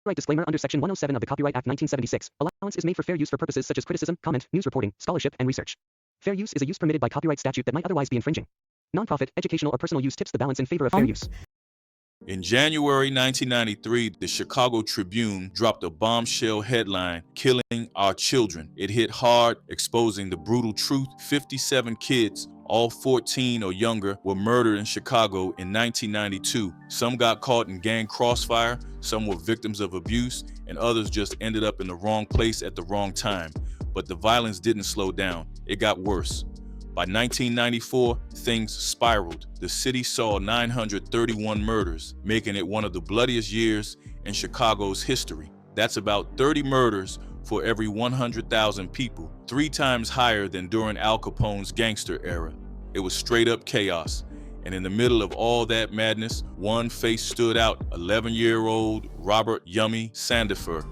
Copyright disclaimer under Section 107 of the Copyright Act 1976. Allowance is made for fair use for purposes such as criticism, comment, news reporting, scholarship, and research. Fair use is a use permitted by copyright statute that might otherwise be infringing. Nonprofit, educational, or personal use tips the balance in favor of fair use. In January 1993, the Chicago Tribune dropped a bombshell headline, "Killing Our Children." It hit hard, exposing the brutal truth. 57 kids, all 14 or younger, were murdered in Chicago in 1992. Some got caught in gang crossfire, some were victims of abuse, and others just ended up in the wrong place at the wrong time. But the violence didn't slow down. It got worse. By 1994, things spiraled. The city saw 931 murders, making it one of the bloodiest years in Chicago's history. That's about 30 murders for every 100,000 people, 3 times higher than during Al Capone's gangster era. It was straight up chaos. And in the middle of all that madness, one face stood out, 11-year-old Robert "Yummy" Sandifer.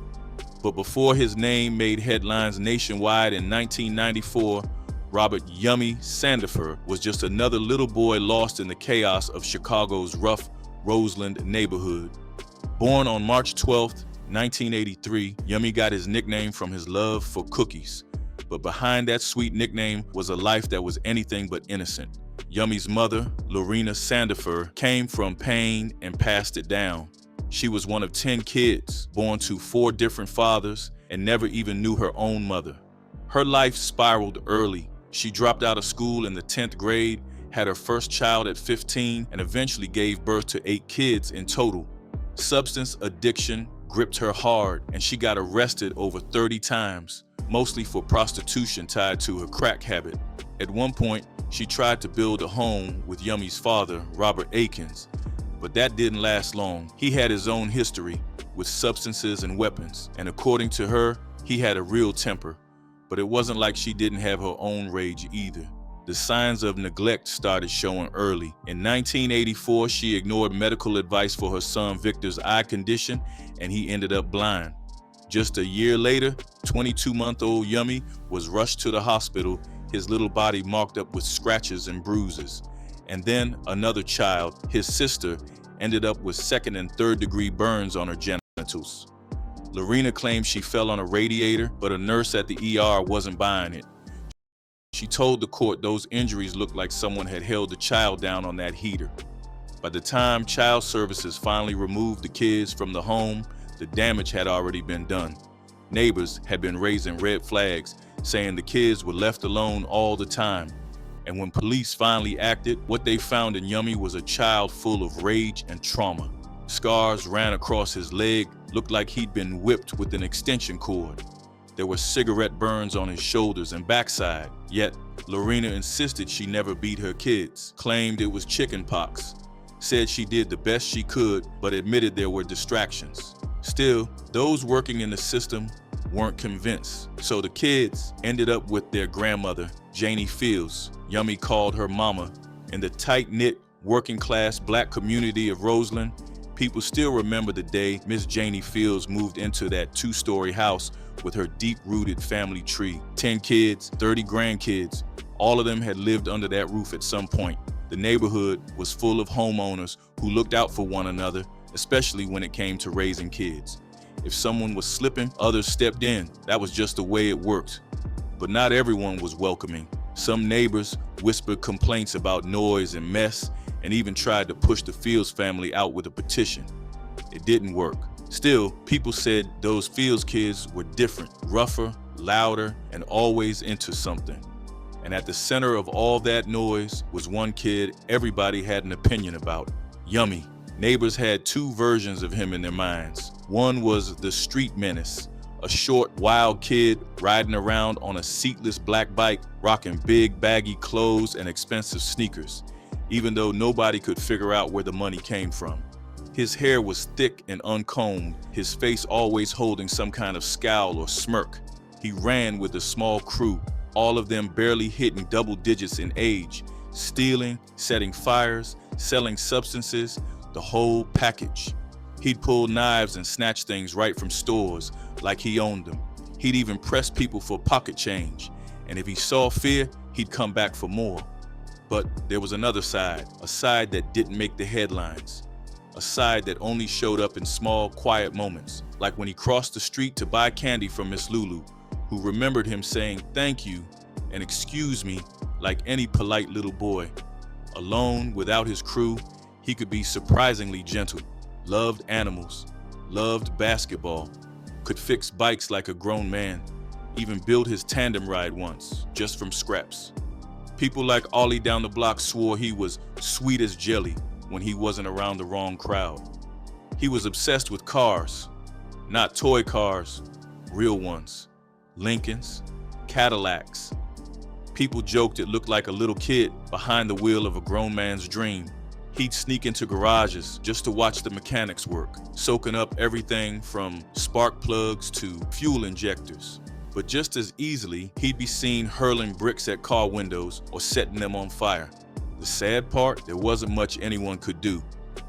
But before his name made headlines nationwide in 1994, Robert "Yummy" Sandifer was just another little boy lost in the chaos of Chicago's rough Roseland neighborhood. Born on March 12, 1983, Yummy got his nickname from his love for cookies. But behind that sweet nickname was a life that was anything but innocent. Yummy's mother, Lorena Sandifer, came from pain and passed it down. She was one of 10 kids, born to 4 different fathers, and never even knew her own mother. Her life spiraled early. She dropped out of school in the 10th grade, had her first child at 15, and eventually gave birth to 8 kids in total. Substance addiction gripped her hard, and she got arrested over 30 times, mostly for prostitution tied to her crack habit. At one point, she tried to build a home with Yummy's father, Robert Akins, but that didn't last long. He had his own history with substances and weapons, and according to her, he had a real temper. But it wasn't like she didn't have her own rage either. The signs of neglect started showing early. In 1984, she ignored medical advice for her son Victor's eye condition, and he ended up blind. Just a year later, 22-month-old Yummy was rushed to the hospital, his little body marked up with scratches and bruises. And then another child, his sister, ended up with 2nd and 3rd degree burns on her genitals. Lorena claimed she fell on a radiator, but a nurse at the ER wasn't buying it. She told the court those injuries looked like someone had held the child down on that heater. By the time child services finally removed the kids from the home, the damage had already been done. Neighbors had been raising red flags, saying the kids were left alone all the time. And when police finally acted, what they found in Yummy was a child full of rage and trauma. Scars ran across his leg, looked like he'd been whipped with an extension cord. There were cigarette burns on his shoulders and backside, yet Lorena insisted she never beat her kids, claimed it was chicken pox, said she did the best she could, but admitted there were distractions. Still, those working in the system weren't convinced, so the kids ended up with their grandmother, Janie Fields. Yummy called her mama. In the tight-knit, working-class black community of Roseland, people still remember the day Miss Janie Fields moved into that 2-story house with her deep-rooted family tree. 10 kids, 30 grandkids, all of them had lived under that roof at some point. The neighborhood was full of homeowners who looked out for one another, especially when it came to raising kids. If someone was slipping, others stepped in. That was just the way it worked. But not everyone was welcoming. Some neighbors whispered complaints about noise and mess, and even tried to push the Fields family out with a petition. It didn't work. Still, people said those Fields kids were different, rougher, louder, and always into something. And at the center of all that noise was one kid everybody had an opinion about, Yummy. Neighbors had 2 versions of him in their minds. One was the street menace, a short, wild kid riding around on a seatless black bike, rocking big, baggy clothes and expensive sneakers, even though nobody could figure out where the money came from. His hair was thick and uncombed, his face always holding some kind of scowl or smirk. He ran with a small crew, all of them barely hitting double digits in age, stealing, setting fires, selling substances, the whole package. He'd pull knives and snatch things right from stores like he owned them. He'd even press people for pocket change, and if he saw fear, he'd come back for more. But there was another side, a side that didn't make the headlines, a side that only showed up in small, quiet moments. like when he crossed the street to buy candy from Miss Lulu, who remembered him saying thank you and excuse me like any polite little boy. Alone, without his crew, he could be surprisingly gentle, loved animals, loved basketball, could fix bikes like a grown man, even built his tandem ride once, just from scraps. People like Ollie down the block swore he was sweet as jelly when he wasn't around the wrong crowd. He was obsessed with cars, not toy cars, real ones, Lincolns, Cadillacs. People joked it looked like a little kid behind the wheel of a grown man's dream. He'd sneak into garages just to watch the mechanics work, soaking up everything from spark plugs to fuel injectors. But just as easily, he'd be seen hurling bricks at car windows or setting them on fire. The sad part, there wasn't much anyone could do.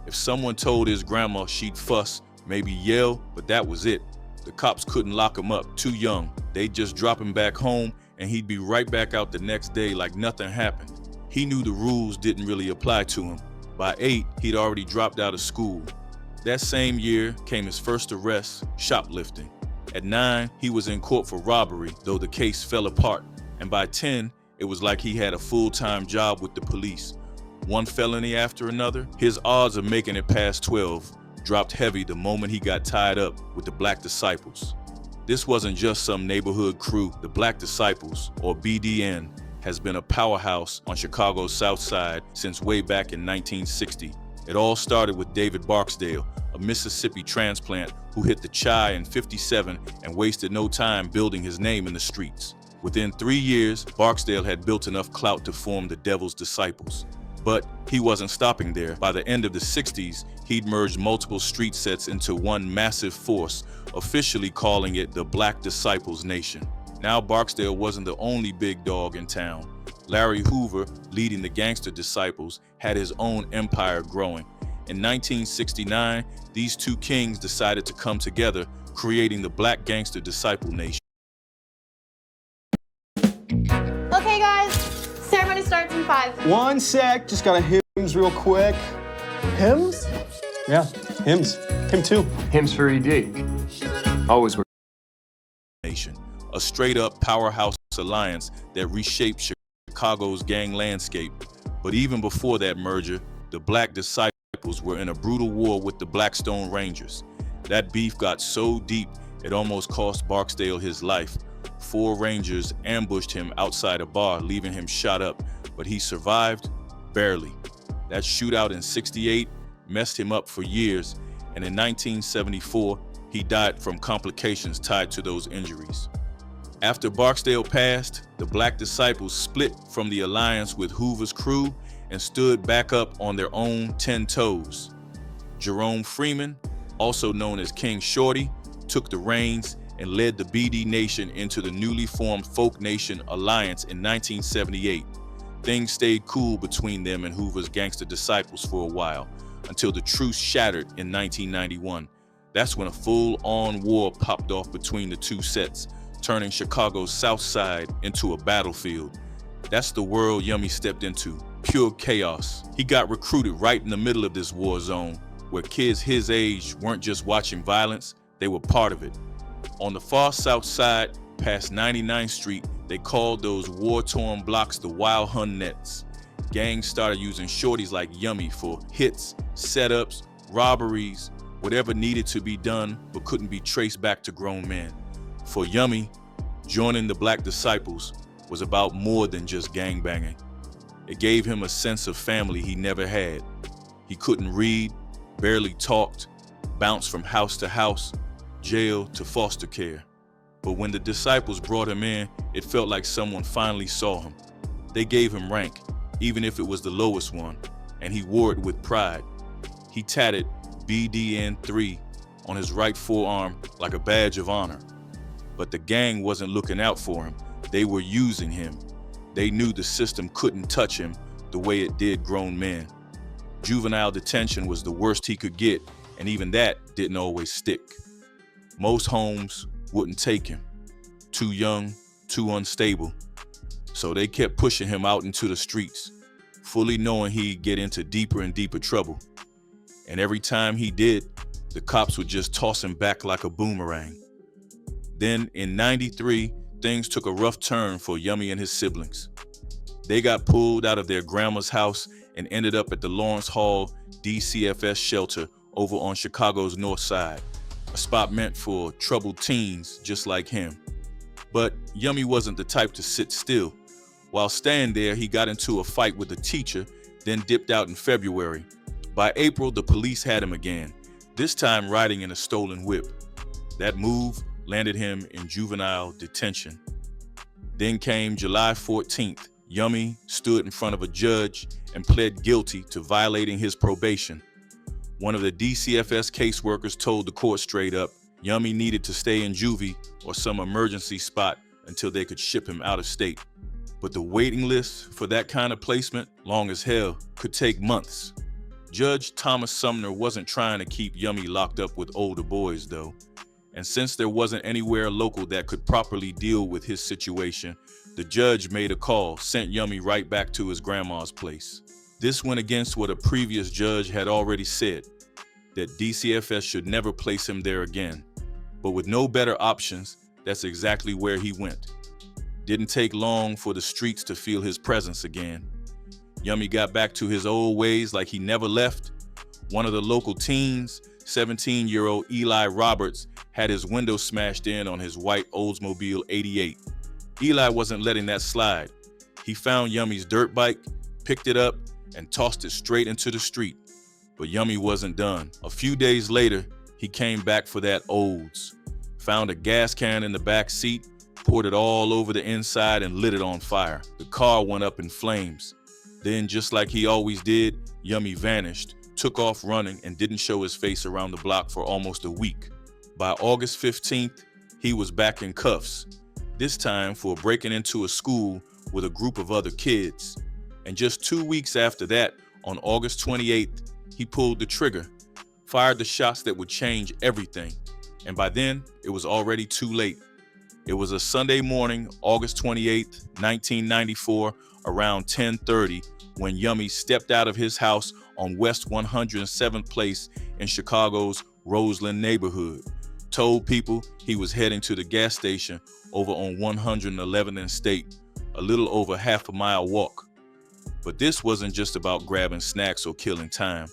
If someone told his grandma, she'd fuss, maybe yell, but that was it. The cops couldn't lock him up, too young. They'd just drop him back home and he'd be right back out the next day like nothing happened. He knew the rules didn't really apply to him. By 8, he'd already dropped out of school. That same year came his first arrest, shoplifting. At 9, he was in court for robbery, though the case fell apart. And by 10, it was like he had a full-time job with the police. One felony after another, his odds of making it past 12 dropped heavy the moment he got tied up with the Black Disciples. This wasn't just some neighborhood crew. The Black Disciples, or BDN, has been a powerhouse on Chicago's South Side since way back in 1960. It all started with David Barksdale, a Mississippi transplant who hit the Chi in '57 and wasted no time building his name in the streets. Within 3 years, Barksdale had built enough clout to form the Devil's Disciples. But he wasn't stopping there. By the end of the 60s, he'd merged multiple street sets into one massive force, officially calling it the Black Disciples Nation. Now Barksdale wasn't the only big dog in town. Larry Hoover, leading the Gangster Disciples, had his own empire growing. In 1969, these two kings decided to come together, creating the Black Gangster Disciple Nation. Okay guys, ceremony starts in 5. One sec, just gotta hymns real quick. Hymns? Yeah, hymns. Hymn 2. Hymns for ED. Always were. Nation, a straight-up powerhouse alliance that reshaped Chicago's gang landscape. But even before that merger, the Black Disciples were in a brutal war with the Blackstone Rangers. That beef got so deep, it almost cost Barksdale his life. 4 Rangers ambushed him outside a bar, leaving him shot up, but he survived, barely. That shootout in '68 messed him up for years, and in 1974, he died from complications tied to those injuries. After Barksdale passed, the Black Disciples split from the alliance with Hoover's crew and stood back up on their own 10 toes. Jerome Freeman, also known as King Shorty, took the reins and led the BD Nation into the newly formed Folk Nation Alliance in 1978. Things stayed cool between them and Hoover's Gangster Disciples for a while, until the truce shattered in 1991. That's when a full-on war popped off between the two sets, turning Chicago's South Side into a battlefield. That's the world Yummy stepped into, pure chaos. He got recruited right in the middle of this war zone, where kids his age weren't just watching violence, they were part of it. On the far South Side, past 99th Street, they called those war-torn blocks the Wild Hun Nets. Gangs started using shorties like Yummy for hits, setups, robberies, whatever needed to be done but couldn't be traced back to grown men. For Yummy, joining the Black Disciples was about more than just gangbanging. It gave him a sense of family he never had. He couldn't read, barely talked, bounced from house to house, jail to foster care. But when the Disciples brought him in, it felt like someone finally saw him. They gave him rank, even if it was the lowest one, and he wore it with pride. He tatted BDN3 on his right forearm like a badge of honor. But the gang wasn't looking out for him. They were using him. They knew the system couldn't touch him the way it did grown men. Juvenile detention was the worst he could get, and even that didn't always stick. Most homes wouldn't take him. Too young, too unstable. So they kept pushing him out into the streets, fully knowing he'd get into deeper and deeper trouble. And every time he did, The cops would just toss him back like a boomerang. Then in '93, things took a rough turn for Yummy and his siblings. They got pulled out of their grandma's house and ended up at the Lawrence Hall DCFS shelter over on Chicago's north side, a spot meant for troubled teens just like him. But Yummy wasn't the type to sit still. While staying there, he got into a fight with a teacher, then dipped out in February. By April, the police had him again, this time riding in a stolen whip. That move landed him in juvenile detention. Then came July 14th. Yummy stood in front of a judge and pled guilty to violating his probation. One of the DCFS caseworkers told the court straight up, Yummy needed to stay in juvie or some emergency spot until they could ship him out of state. But the waiting list for that kind of placement, long as hell, could take months. Judge Thomas Sumner wasn't trying to keep Yummy locked up with older boys, though. And since there wasn't anywhere local that could properly deal with his situation, the judge made a call, sent Yummy right back to his grandma's place. This went against what a previous judge had already said, that DCFS should never place him there again. But with no better options, that's exactly where he went. Didn't take long for the streets to feel his presence again. Yummy got back to his old ways like he never left. One of the local teens, 17-year-old Eli Roberts, had his window smashed in on his white Oldsmobile 88. Eli wasn't letting that slide. He found Yummy's dirt bike, picked it up, and tossed it straight into the street. But Yummy wasn't done. A few days later, he came back for that Olds. Found a gas can in the back seat, poured it all over the inside and lit it on fire. The car went up in flames. Then, just like he always did, Yummy vanished, took off running, and didn't show his face around the block for almost a week. By August 15th, he was back in cuffs, this time for breaking into a school with a group of other kids. And just 2 weeks after that, on August 28th, he pulled the trigger, fired the shots that would change everything. And by then, it was already too late. It was a Sunday morning, August 28th, 1994, around 10:30, when Yummy stepped out of his house on West 107th Place in Chicago's Roseland neighborhood, told people he was heading to the gas station over on 111th and State, a little over half a mile walk. But this wasn't just about grabbing snacks or killing time.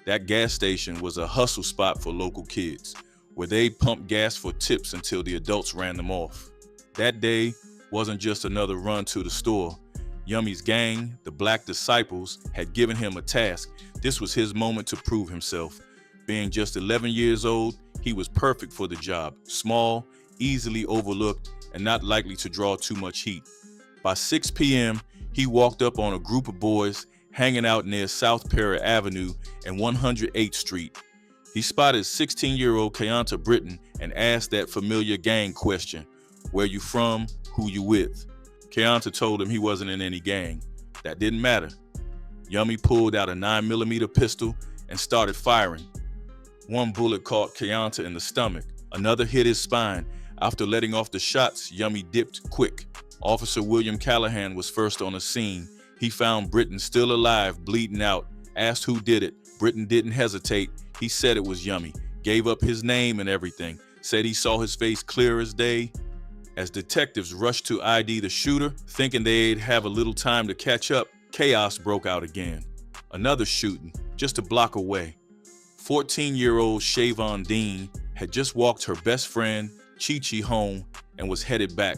That gas station was a hustle spot for local kids, where they pumped gas for tips until the adults ran them off. That day wasn't just another run to the store. Yummy's gang, the Black Disciples, had given him a task. This was his moment to prove himself. Being just 11 years old, he was perfect for the job. Small, easily overlooked, and not likely to draw too much heat. By 6 p.m., he walked up on a group of boys hanging out near South Perry Avenue and 108th Street. He spotted 16-year-old Keonta Britton and asked that familiar gang question, "Where you from? Who you with?" Keonta told him he wasn't in any gang. That didn't matter. Yummy pulled out a 9mm pistol and started firing. One bullet caught Keonta in the stomach. Another hit his spine. After letting off the shots, Yummy dipped quick. Officer William Callahan was first on the scene. He found Britton still alive, bleeding out, asked who did it. Britton didn't hesitate. He said it was Yummy, gave up his name and everything, said he saw his face clear as day. As detectives rushed to ID the shooter, thinking they'd have a little time to catch up, chaos broke out again. Another shooting, just a block away. 14-year-old Shavon Dean had just walked her best friend, Chi-Chi, home and was headed back.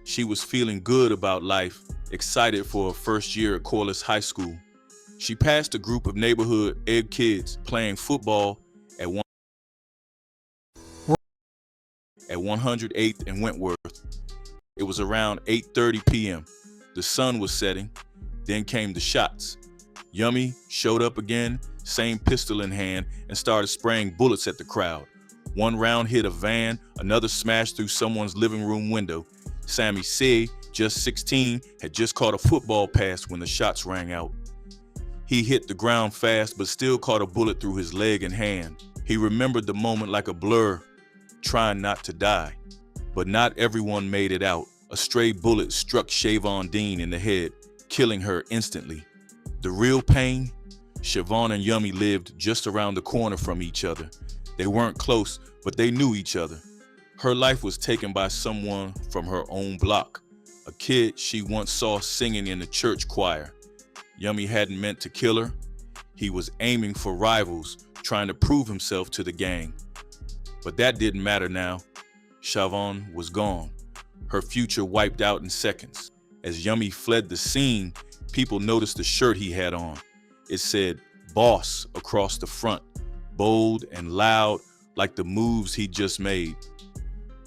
She was feeling good about life, excited for her first year at Corliss High School. She passed a group of neighborhood ed kids playing football at 108th and Wentworth. It was around 8:30 p.m. The sun was setting. Then came the shots. Yummy showed up again, same pistol in hand, and started spraying bullets at the crowd. One round hit a van, another smashed through someone's living room window. Sammy C, just 16, had just caught a football pass when the shots rang out. He hit the ground fast, but still caught a bullet through his leg and hand. He remembered the moment like a blur, trying not to die. But not everyone made it out. A stray bullet struck Shavon Dean in the head, killing her instantly. The real pain? Shavon and Yummy lived just around the corner from each other. They weren't close, but they knew each other. Her life was taken by someone from her own block, a kid she once saw singing in the church choir. Yummy hadn't meant to kill her. He was aiming for rivals, trying to prove himself to the gang. But that didn't matter now. Siobhan was gone, her future wiped out in seconds. As Yummy fled the scene, people noticed the shirt he had on. It said "Boss" across the front, bold and loud like the moves he'd just made.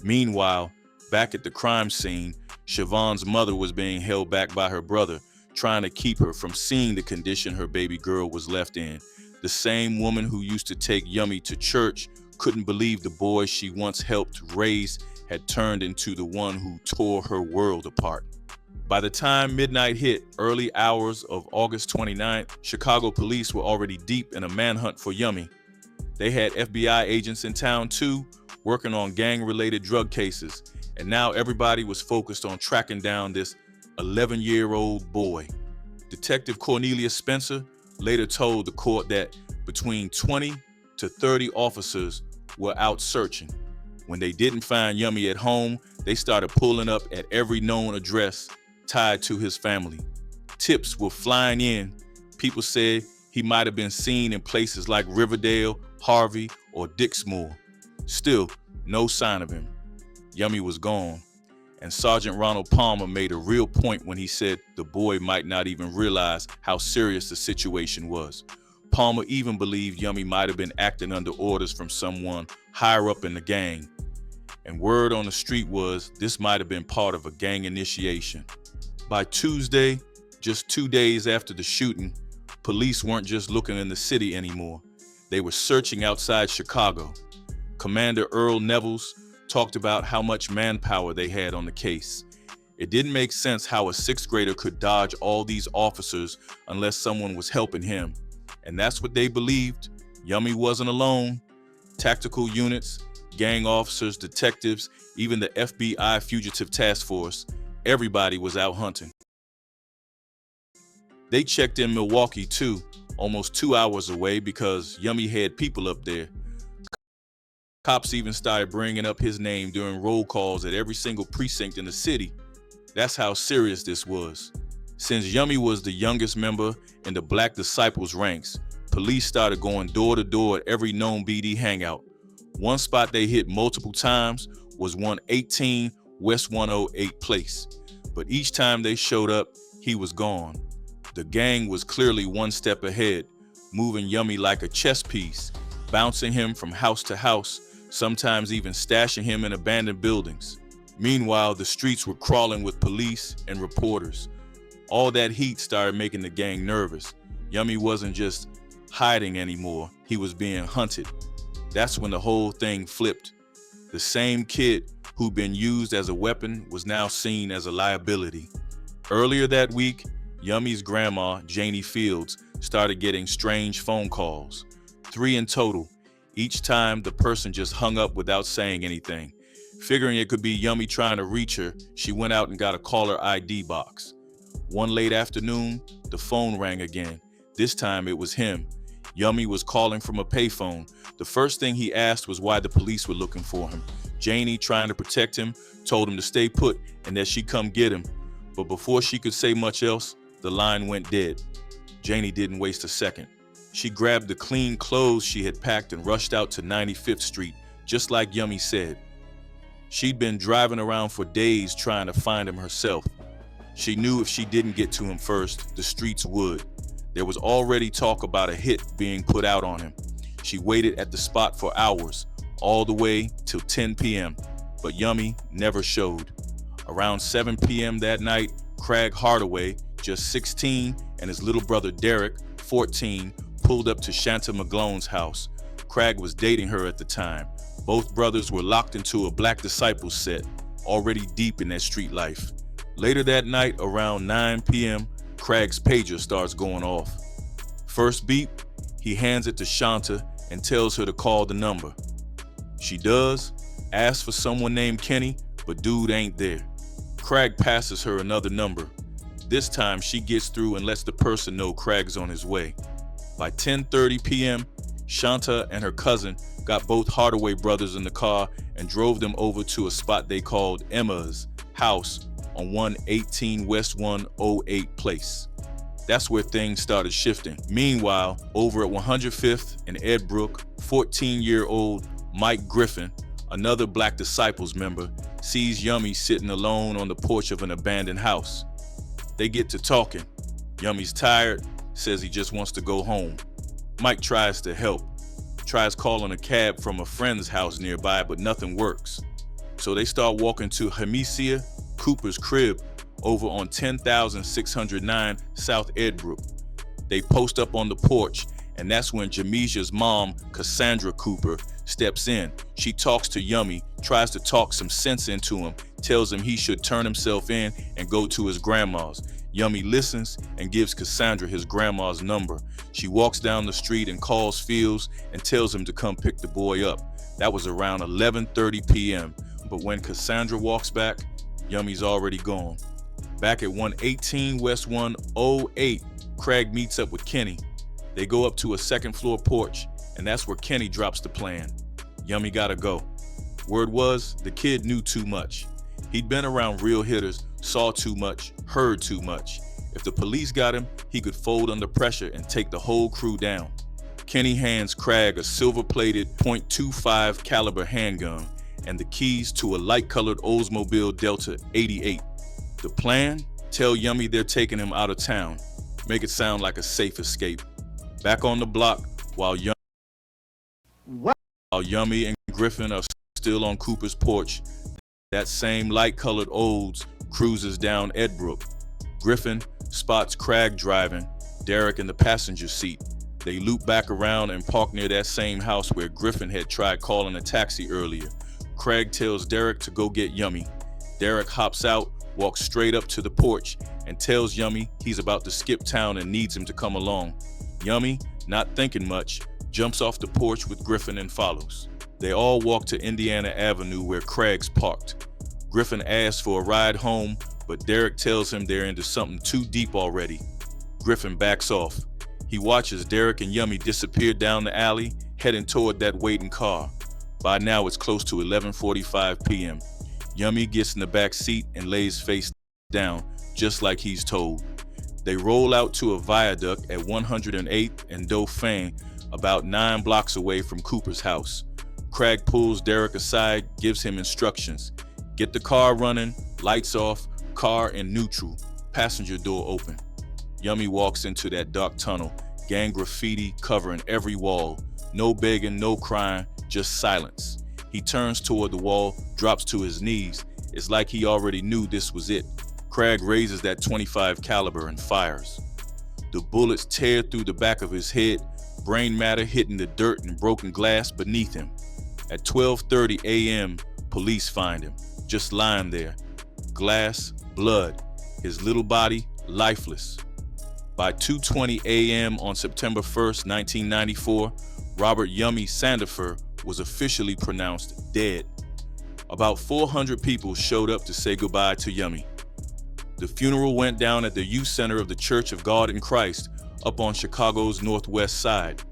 Meanwhile, back at the crime scene, Siobhan's mother was being held back by her brother, trying to keep her from seeing the condition her baby girl was left in. The same woman who used to take Yummy to church couldn't believe the boy she once helped raise had turned into the one who tore her world apart. By the time midnight hit, early hours of August 29th, Chicago police were already deep in a manhunt for Yummy. They had FBI agents in town too, working on gang-related drug cases, and now everybody was focused on tracking down this 11-year-old boy. Detective Cornelius Spencer later told the court that between 20 to 30 officers were out searching. When they didn't find Yummy at home, they started pulling up at every known address tied to his family. Tips were flying in. People said he might have been seen in places like Riverdale, Harvey, or Dixmoor. Still, no sign of him. Yummy was gone, and Sergeant Ronald Palmer made a real point when he said the boy might not even realize how serious the situation was. Palmer even believed Yummy might have been acting under orders from someone higher up in the gang. And word on the street was this might have been part of a gang initiation. By Tuesday, just 2 days after the shooting, police weren't just looking in the city anymore. They were searching outside Chicago. Commander Earl Nevels talked about how much manpower they had on the case. It didn't make sense how a sixth grader could dodge all these officers unless someone was helping him. And that's what they believed. Yummy wasn't alone. Tactical units, gang officers, detectives, even the FBI Fugitive Task Force, everybody was out hunting. They checked in Milwaukee too, almost 2 hours away because Yummy had people up there. Cops even started bringing up his name during roll calls at every single precinct in the city. That's how serious this was. Since Yummy was the youngest member in the Black Disciples ranks, police started going door to door at every known BD hangout. One spot they hit multiple times was 118 West 108 Place, but each time they showed up, he was gone. The gang was clearly one step ahead, moving Yummy like a chess piece, bouncing him from house to house, sometimes even stashing him in abandoned buildings. Meanwhile, the streets were crawling with police and reporters. All that heat started making the gang nervous. Yummy wasn't just hiding anymore, he was being hunted. That's when the whole thing flipped. The same kid who'd been used as a weapon was now seen as a liability. Earlier that week, Yummy's grandma, Janie Fields, started getting strange phone calls. 3 in total. Each time, the person just hung up without saying anything. Figuring it could be Yummy trying to reach her, she went out and got a caller ID box. One late afternoon, the phone rang again. This time it was him. Yummy was calling from a payphone. The first thing he asked was why the police were looking for him. Janie, trying to protect him, told him to stay put and that she'd come get him. But before she could say much else, the line went dead. Janie didn't waste a second. She grabbed the clean clothes she had packed and rushed out to 95th Street, just like Yummy said. She'd been driving around for days trying to find him herself. She knew if she didn't get to him first, the streets would. There was already talk about a hit being put out on him. She waited at the spot for hours, all the way till 10 p.m., but Yummy never showed. Around 7 p.m. that night, Craig Hardaway, just 16, and his little brother Derek, 14, pulled up to Shanta McGlone's house. Craig was dating her at the time. Both brothers were locked into a Black Disciples set, already deep in their street life. Later that night, around 9 p.m., Craig's pager starts going off. First beep, he hands it to Shanta and tells her to call the number. She does, asks for someone named Kenny, but dude ain't there. Craig passes her another number. This time she gets through and lets the person know Craig's on his way. By 10:30 p.m., Shanta and her cousin got both Hardaway brothers in the car and drove them over to a spot they called Emma's house on 118 West 108 Place. That's where things started shifting. Meanwhile, over at 105th and Ed Brook, 14-year-old Mike Griffin, another Black Disciples member, sees Yummy sitting alone on the porch of an abandoned house. They get to talking. Yummy's tired, says he just wants to go home. Mike tries to help, tries calling a cab from a friend's house nearby, but nothing works. So they start walking to Hamicia Cooper's crib over on 10,609 South Edbrook. They post up on the porch, and that's when Jamesia's mom, Cassandra Cooper, steps in. She talks to Yummy, tries to talk some sense into him, tells him he should turn himself in and go to his grandma's. Yummy listens and gives Cassandra his grandma's number. She walks down the street and calls Fields and tells him to come pick the boy up. That was around 11:30 p.m. But when Cassandra walks back, Yummy's already gone. Back at 118 West 108, Craig meets up with Kenny. They go up to a second floor porch, and that's where Kenny drops the plan. Yummy gotta go. Word was, the kid knew too much. He'd been around real hitters, saw too much, heard too much. If the police got him, he could fold under pressure and take the whole crew down. Kenny hands Craig a silver-plated .25 caliber handgun and the keys to a light-colored Oldsmobile Delta 88. The plan? Tell Yummy they're taking him out of town. Make it sound like a safe escape. Back on the block, while Yummy and Griffin are still on Cooper's porch, that same light-colored Olds cruises down Edbrook. Griffin spots Craig driving, Derek in the passenger seat. They loop back around and park near that same house where Griffin had tried calling a taxi earlier. Craig tells Derek to go get Yummy. Derek hops out, walks straight up to the porch, and tells Yummy he's about to skip town and needs him to come along. Yummy, not thinking much, jumps off the porch with Griffin and follows. They all walk to Indiana Avenue where Craig's parked. Griffin asks for a ride home, but Derek tells him they're into something too deep already. Griffin backs off. He watches Derek and Yummy disappear down the alley, heading toward that waiting car. By now it's close to 11:45 p.m. Yummy gets in the back seat and lays face down, just like he's told. They roll out to a viaduct at 108th and Dauphin, about 9 blocks away from Cooper's house. Craig pulls Derek aside, gives him instructions. Get the car running, lights off, car in neutral, passenger door open. Yummy walks into that dark tunnel, gang graffiti covering every wall. No begging, no crying, just silence. He turns toward the wall, drops to his knees. It's like he already knew this was it. Craig raises that .25 caliber and fires. The bullets tear through the back of his head, brain matter hitting the dirt and broken glass beneath him. At 12:30 a.m., police find him, just lying there. Glass, blood, his little body lifeless. By 2:20 a.m. on September 1st, 1994, Robert Yummy Sandifer was officially pronounced dead. About 400 people showed up to say goodbye to Yummy. The funeral went down at the youth center of the Church of God in Christ up on Chicago's northwest side.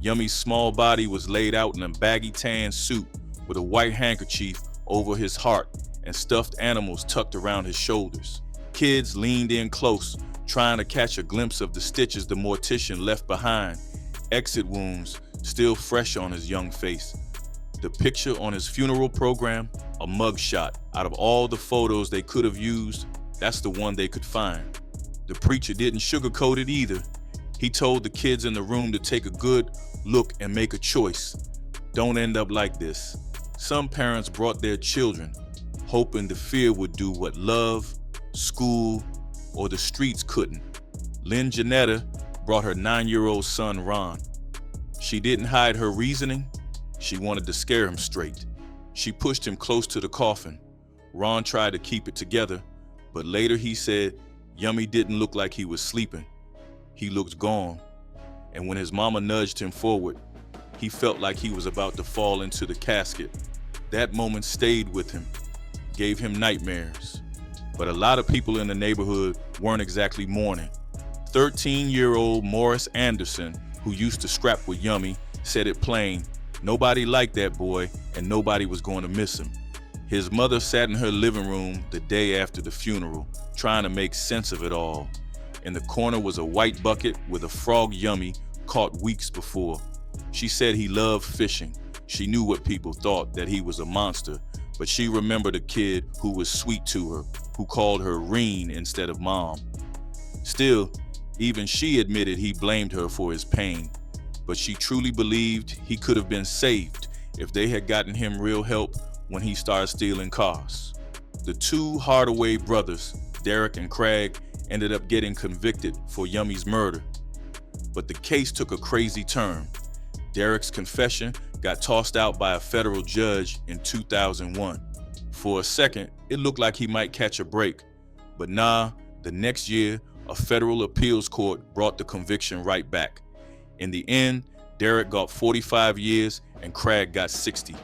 Yummy's small body was laid out in a baggy tan suit with a white handkerchief over his heart and stuffed animals tucked around his shoulders. Kids leaned in close, trying to catch a glimpse of the stitches the mortician left behind, exit wounds still fresh on his young face. The picture on his funeral program, a mugshot. Out of all the photos they could have used, that's the one they could find. The preacher didn't sugarcoat it either. He told the kids in the room to take a good look and make a choice. Don't end up like this. Some parents brought their children, hoping the fear would do what love, school, or the streets couldn't. Lynn Janetta brought her 9-year-old son, Ron. She didn't hide her reasoning. She wanted to scare him straight. She pushed him close to the coffin. Ron tried to keep it together, but later he said Yummy didn't look like he was sleeping. He looked gone. And when his mama nudged him forward, he felt like he was about to fall into the casket. That moment stayed with him, gave him nightmares. But a lot of people in the neighborhood weren't exactly mourning. 13-year-old Morris Anderson, who used to scrap with Yummy, said it plain, Nobody liked that boy, and nobody was going to miss him. His mother sat in her living room the day after the funeral, trying to make sense of it all. In the corner was a white bucket with a frog Yummy caught weeks before. She said he loved fishing. She knew what people thought, that he was a monster, but she remembered a kid who was sweet to her, who called her Reen instead of Mom. Still, even she admitted he blamed her for his pain, but she truly believed he could have been saved if they had gotten him real help when he started stealing cars. The two Hardaway brothers, Derek and Craig, ended up getting convicted for Yummy's murder. But the case took a crazy turn. Derek's confession got tossed out by a federal judge in 2001. For a second, it looked like he might catch a break. But nah, the next year, a federal appeals court brought the conviction right back. In the end, Derek got 45 years and Craig got 60.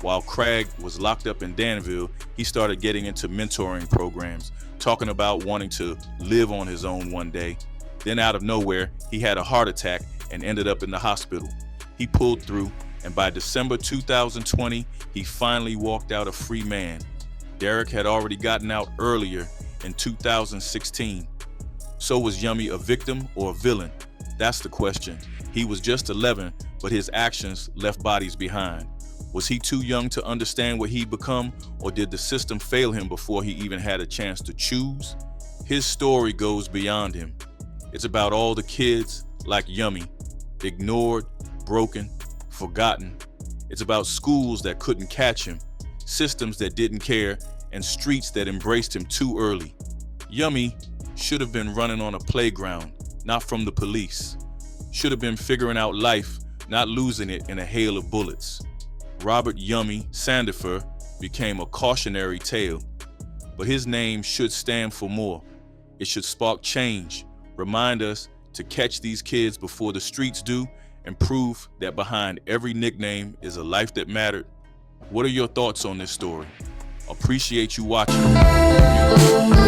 While Craig was locked up in Danville, he started getting into mentoring programs, talking about wanting to live on his own one day. Then out of nowhere, he had a heart attack and ended up in the hospital. He pulled through, and by December 2020, he finally walked out a free man. Derek had already gotten out earlier in 2016. So was Yummy a victim or a villain? That's the question. He was just 11, but his actions left bodies behind. Was he too young to understand what he'd become, or did the system fail him before he even had a chance to choose? His story goes beyond him. It's about all the kids like Yummy, ignored, broken, forgotten. It's about schools that couldn't catch him, systems that didn't care, and streets that embraced him too early. Yummy should have been running on a playground, not from the police. Should have been figuring out life, not losing it in a hail of bullets. Robert Yummy Sandifer became a cautionary tale, but his name should stand for more. It should spark change, remind us to catch these kids before the streets do, and prove that behind every nickname is a life that mattered. What are your thoughts on this story? Appreciate you watching.